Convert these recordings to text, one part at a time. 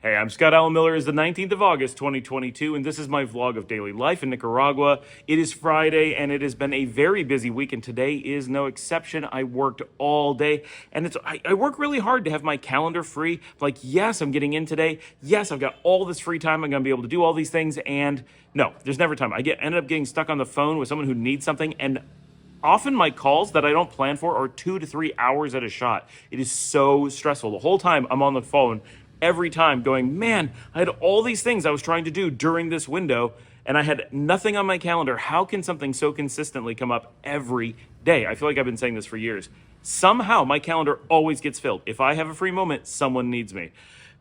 Hey, I'm Scott Allen Miller. It's the 19th of August, 2022, and this is my vlog of daily life in Nicaragua. It is Friday, and it has been a very busy week, and today is no exception. I worked all day, and I work really hard to have my calendar free. Like, yes, I'm getting in today. Yes, I've got all this free time. I'm going to be able to do all these things, and no, there's never time. Ended up getting stuck on the phone with someone who needs something, and often my calls that I don't plan for are 2 to 3 hours at a shot. It is so stressful. The whole time I'm on the phone, every time going, man, I had all these things I was trying to do during this window and I had nothing on my calendar. How can something so consistently come up every day? I feel like I've been saying this for years. Somehow my calendar always gets filled. If I have a free moment, someone needs me.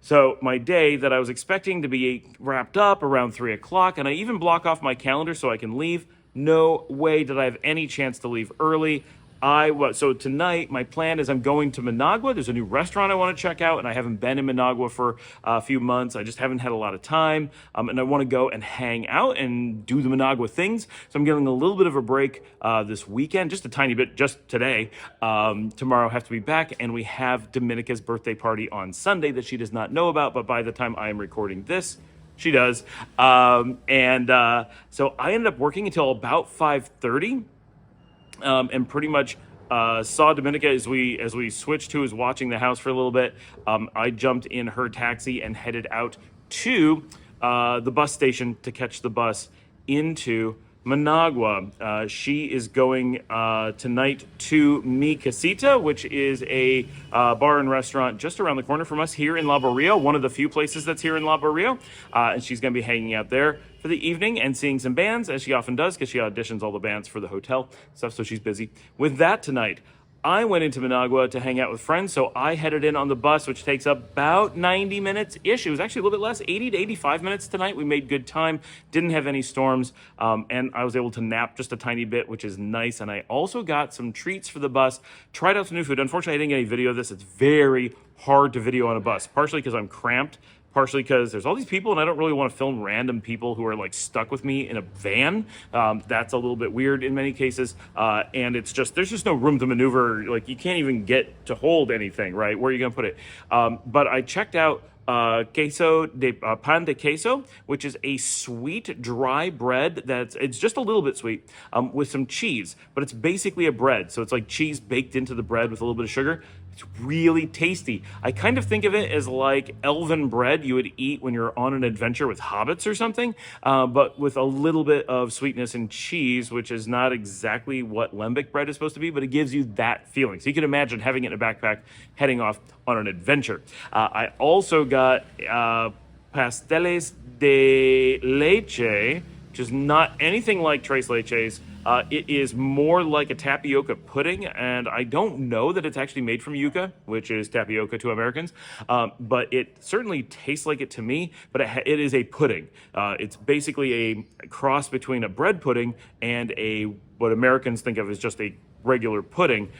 So my day that I was expecting to be wrapped up around 3 o'clock, and I even block off my calendar so I can leave. No way did I have any chance to leave early. So tonight, my plan is I'm going to Managua. There's a new restaurant I want to check out, and I haven't been in Managua for a few months. I just haven't had a lot of time, and I want to go and hang out and do the Managua things. So I'm getting a little bit of a break this weekend, just a tiny bit, just today. Tomorrow I have to be back, and we have Dominica's birthday party on Sunday that she does not know about, but by the time I am recording this, she does. So I ended up working until about 5:30. And pretty much saw Dominica as we switched to watching the house for a little bit. I jumped in her taxi and headed out to the bus station to catch the bus into Managua. She is going tonight to Mi Casita, which is a bar and restaurant just around the corner from us here in La Barrio, one of the few places that's here in La Barrio. And she's going to be hanging out there for the evening and seeing some bands, as she often does, because she auditions all the bands for the hotel stuff, so she's busy with that tonight. I went into Managua to hang out with friends, so I headed in on the bus, which takes about 90 minutes-ish. It was actually a little bit less, 80 to 85 minutes tonight. We made good time, didn't have any storms, and I was able to nap just a tiny bit, which is nice. And I also got some treats for the bus, tried out some new food. Unfortunately, I didn't get any video of this. It's very hard to video on a bus, partially because I'm cramped, partially because there's all these people and I don't really want to film random people who are like stuck with me in a van. That's a little bit weird in many cases. And it's just, there's just no room to maneuver. Like you can't even get to hold anything, right? Where are you going to put it? But I checked out pan de queso, which is a sweet dry bread it's just a little bit sweet with some cheese, but it's basically a bread. So it's like cheese baked into the bread with a little bit of sugar. It's really tasty. I kind of think of it as like elven bread you would eat when you're on an adventure with hobbits or something, but with a little bit of sweetness and cheese, which is not exactly what lembic bread is supposed to be, but it gives you that feeling. So you can imagine having it in a backpack, heading off on an adventure. I also got pasteles de leche, which is not anything like tres leches. It is more like a tapioca pudding, and I don't know that it's actually made from yuca, which is tapioca to Americans, but it certainly tastes like it to me, but it is a pudding. It's basically a cross between a bread pudding and what Americans think of as just a regular pudding.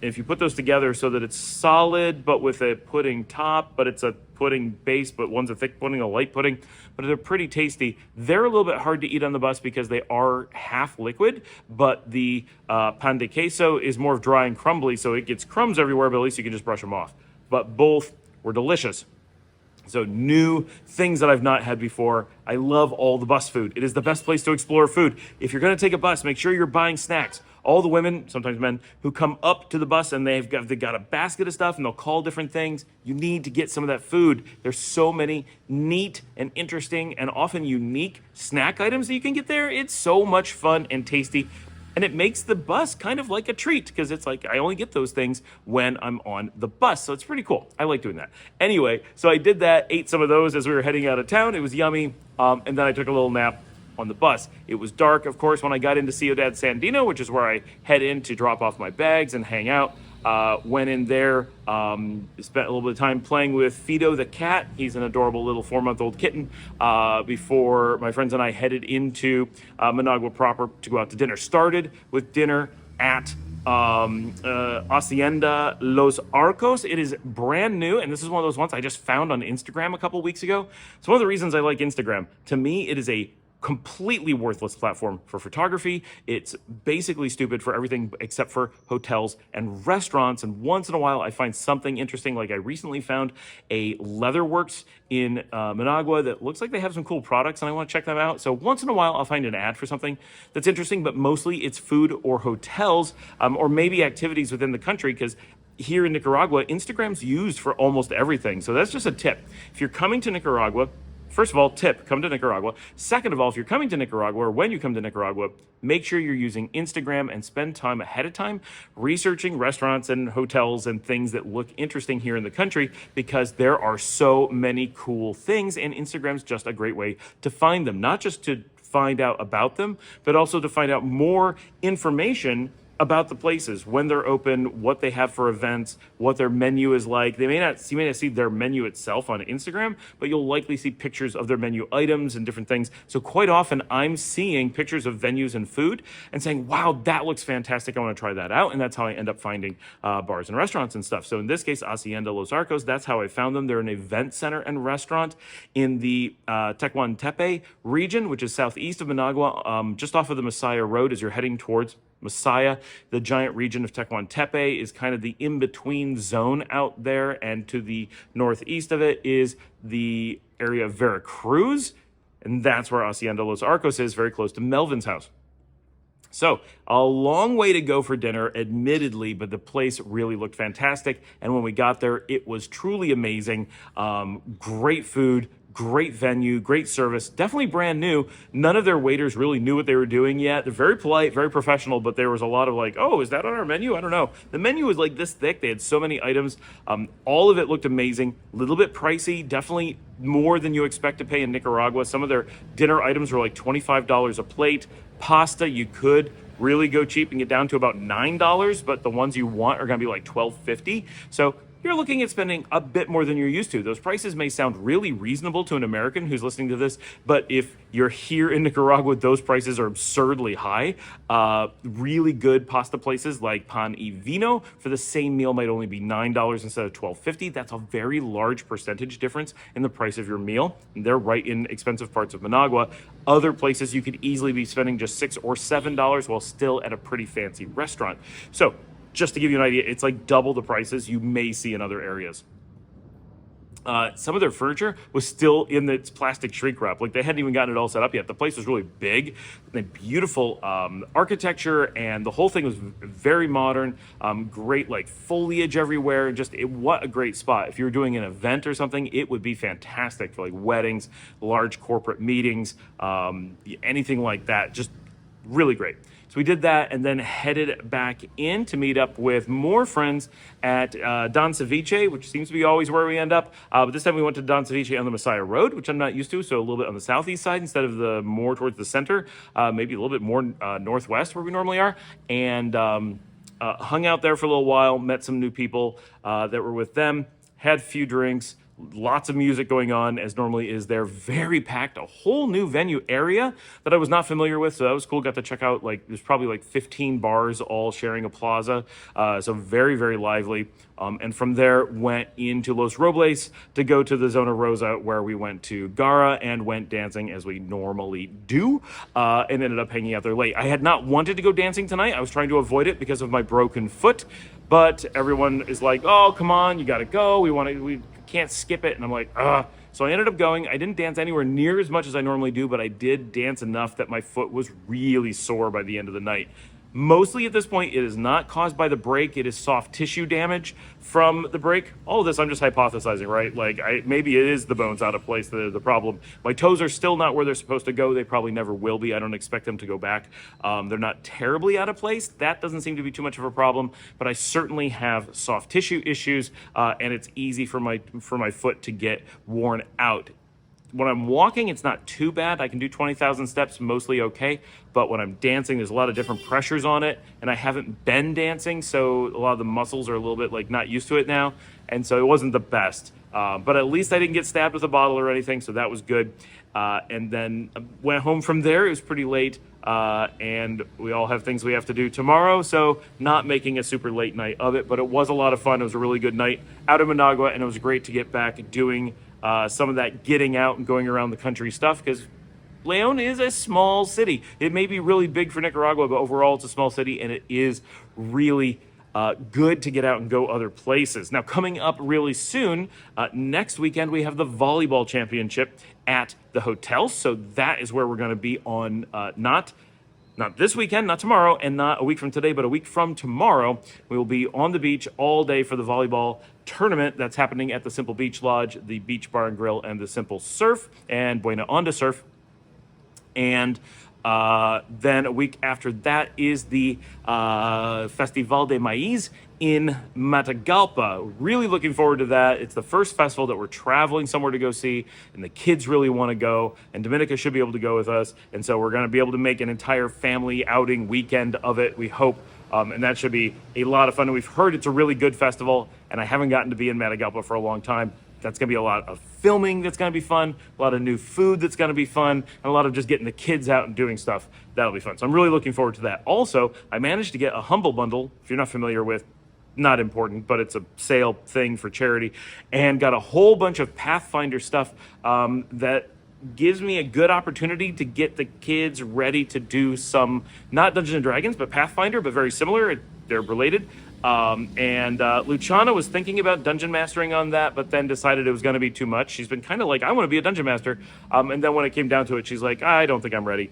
If you put those together so that it's solid but with a pudding top, but it's a pudding base, but one's a thick pudding, a light pudding, but they're pretty tasty. They're a little bit hard to eat on the bus because they are half liquid, but the pan de queso is more dry and crumbly, so it gets crumbs everywhere, but at least you can just brush them off. But both were delicious. So new things that I've not had before. I love all the bus food. It is the best place to explore food. If you're going to take a bus, make sure you're buying snacks. All the women, sometimes men, who come up to the bus and they've got a basket of stuff and they'll call different things. You need to get some of that food. There's so many neat and interesting and often unique snack items that you can get there. It's so much fun and tasty. And it makes the bus kind of like a treat because it's like I only get those things when I'm on the bus. So it's pretty cool. I like doing that. Anyway, so I did that, ate some of those as we were heading out of town. It was yummy. And then I took a little nap on the bus. It was dark, of course, when I got into Ciudad Sandino, which is where I head in to drop off my bags and hang out. Went in there, spent a little bit of time playing with Fido the cat. He's an adorable little 4-month-old kitten, before my friends and I headed into Managua proper to go out to dinner. Started with dinner at Hacienda Los Arcos. It is brand new, and this is one of those ones I just found on Instagram a couple weeks ago. It's one of the reasons I like Instagram. To me, it is a completely worthless platform for photography. It's basically stupid for everything except for hotels and restaurants. And once in a while, I find something interesting. Like I recently found a Leatherworks in Managua that looks like they have some cool products, and I want to check them out. So once in a while, I'll find an ad for something that's interesting, but mostly it's food or hotels, or maybe activities within the country, because here in Nicaragua, Instagram's used for almost everything. So that's just a tip. If you're coming to Nicaragua, first of all, tip, come to Nicaragua. Second of all, if you're coming to Nicaragua, or when you come to Nicaragua, make sure you're using Instagram and spend time ahead of time researching restaurants and hotels and things that look interesting here in the country, because there are so many cool things, and Instagram's just a great way to find them, not just to find out about them, but also to find out more information about the places, when they're open, what they have for events, what their menu is like. You may not see their menu itself on Instagram, but you'll likely see pictures of their menu items and different things. So quite often I'm seeing pictures of venues and food and saying, wow, that looks fantastic, I want to try that out. And that's how I end up finding bars and restaurants and stuff. So in this case, Hacienda Los Arcos, that's how I found them. They're an event center and restaurant in the Tecuantepe region, which is southeast of Managua, just off of the Messiah Road as you're heading towards Messiah. The giant region of Tecuantepe is kind of the in-between zone out there, and to the northeast of it is the area of Veracruz, and that's where Hacienda Los Arcos is, very close to Melvin's house. So a long way to go for dinner, admittedly, but the place really looked fantastic. And when we got there, it was truly amazing. Great food, great venue, great service, definitely brand new. None of their waiters really knew what they were doing yet. They're very polite, very professional, but there was a lot of like, oh, is that on our menu? I don't know. The menu was like this thick. They had so many items. All of it looked amazing, a little bit pricey, definitely more than you expect to pay in Nicaragua. Some of their dinner items were like $25 a plate. Pasta, you could really go cheap and get down to about $9, but the ones you want are going to be like $12.50. So you're looking at spending a bit more than you're used to. Those prices may sound really reasonable to an American who's listening to this, but if you're here in Nicaragua, those prices are absurdly high. Really good pasta places like Pan y Vino for the same meal might only be $9 instead of $12.50. That's a very large percentage difference in the price of your meal. And they're right in expensive parts of Managua. Other places you could easily be spending just $6 or $7 while still at a pretty fancy restaurant. So just to give you an idea, it's like double the prices you may see in other areas. Some of their furniture was still in its plastic shrink wrap. Like they hadn't even gotten it all set up yet. The place was really big, and beautiful architecture, and the whole thing was very modern. Great like foliage everywhere. What a great spot. If you were doing an event or something, it would be fantastic for like weddings, large corporate meetings, anything like that. Just really great. So we did that and then headed back in to meet up with more friends at Don Ceviche, which seems to be always where we end up. But this time we went to Don Ceviche on the Messiah Road, which I'm not used to, so a little bit on the southeast side instead of the more towards the center, maybe a little bit more northwest where we normally are. And hung out there for a little while, met some new people that were with them, had a few drinks. Lots of music going on, as normally is there. Very packed, a whole new venue area that I was not familiar with, so that was cool. Got to check out, there's probably like 15 bars all sharing a plaza, so very, very lively. And from there, went into Los Robles to go to the Zona Rosa, where we went to Gara and went dancing as we normally do, and ended up hanging out there late. I had not wanted to go dancing tonight. I was trying to avoid it because of my broken foot, but everyone is like, oh, come on, you gotta go. We can't skip it. And I'm like, ugh. So I ended up going. I didn't dance anywhere near as much as I normally do, but I did dance enough that my foot was really sore by the end of the night. Mostly at this point, it is not caused by the break. It is soft tissue damage from the break. All of this, I'm just hypothesizing, right? Maybe it is the bones out of place, the problem. My toes are still not where they're supposed to go. They probably never will be. I don't expect them to go back. They're not terribly out of place. That doesn't seem to be too much of a problem, but I certainly have soft tissue issues, and it's easy for my foot to get worn out. When I'm walking, it's not too bad. I can do 20,000 steps, mostly okay. But when I'm dancing, there's a lot of different pressures on it, and I haven't been dancing, so a lot of the muscles are a little bit not used to it now, and so it wasn't the best. But at least I didn't get stabbed with a bottle or anything, so that was good. And then went home from there. It was pretty late, and we all have things we have to do tomorrow, so not making a super late night of it, but it was a lot of fun. It was a really good night out of Managua, and it was great to get back doing some of that getting out and going around the country stuff, because Leon is a small city. It may be really big for Nicaragua, but overall it's a small city, and it is really good to get out and go other places. Now, coming up really soon, next weekend, we have the volleyball championship at the hotel. So that is where we're going to be on not this weekend, not tomorrow, and not a week from today, but a week from tomorrow. We will be on the beach all day for the volleyball tournament that's happening at the Simple Beach Lodge, the Beach Bar and Grill, and the Simple Surf, and Buena Onda Surf. And then a week after that is the Festival de Maíz in Matagalpa. Really looking forward to that. It's the first festival that we're traveling somewhere to go see, and the kids really want to go, and Dominica should be able to go with us. And so we're going to be able to make an entire family outing weekend of it, we hope. And that should be a lot of fun. And we've heard it's a really good festival, and I haven't gotten to be in Matagalpa for a long time. That's going to be a lot of filming that's going to be fun, a lot of new food that's going to be fun, and a lot of just getting the kids out and doing stuff. That'll be fun. So I'm really looking forward to that. Also, I managed to get a Humble Bundle, if you're not familiar with, not important, but it's a sale thing for charity, and got a whole bunch of Pathfinder stuff that gives me a good opportunity to get the kids ready to do some, not Dungeons & Dragons, but Pathfinder, but very similar. They're related. And Luciana was thinking about dungeon mastering on that, but then decided it was going to be too much. She's been kind of like, I want to be a dungeon master. And then when it came down to it, she's like, I don't think I'm ready.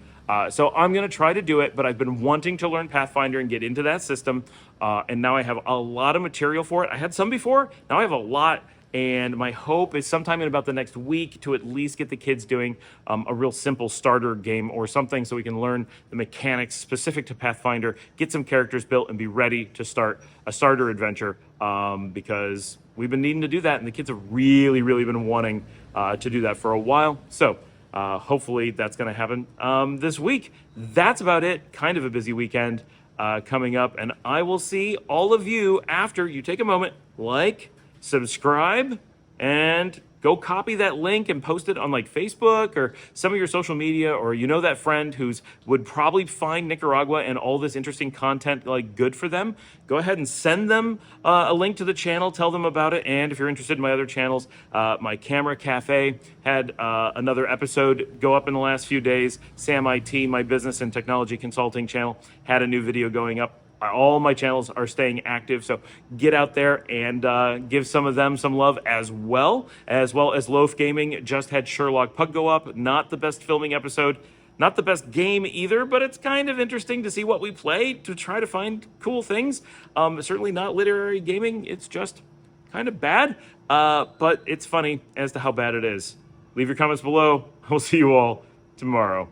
So I'm going to try to do it, but I've been wanting to learn Pathfinder and get into that system. And now I have a lot of material for it. I had some before. Now I have a lot. And my hope is sometime in about the next week to at least get the kids doing a real simple starter game or something so we can learn the mechanics specific to Pathfinder, get some characters built, and be ready to start a starter adventure because we've been needing to do that, and the kids have really, really been wanting to do that for a while. So hopefully that's going to happen this week. That's about it. Kind of a busy weekend coming up, and I will see all of you after you take a moment, subscribe, and go copy that link and post it on like Facebook or some of your social media, or that friend who's would probably find Nicaragua and all this interesting content like good for them. Go ahead and send them a link to the channel, tell them about it. And if you're interested in my other channels, my Camera Cafe had another episode go up in the last few days. Sam IT, my business and technology consulting channel, had a new video going up. All my channels are staying active, so get out there and give some of them some love as well as Loaf Gaming just had Sherlock Pug go up. Not the best filming episode, not the best game either, but it's kind of interesting to see what we play to try to find cool things. Certainly not literary gaming. It's just kind of bad, but it's funny as to how bad it is. Leave your comments below. I'll see you all tomorrow.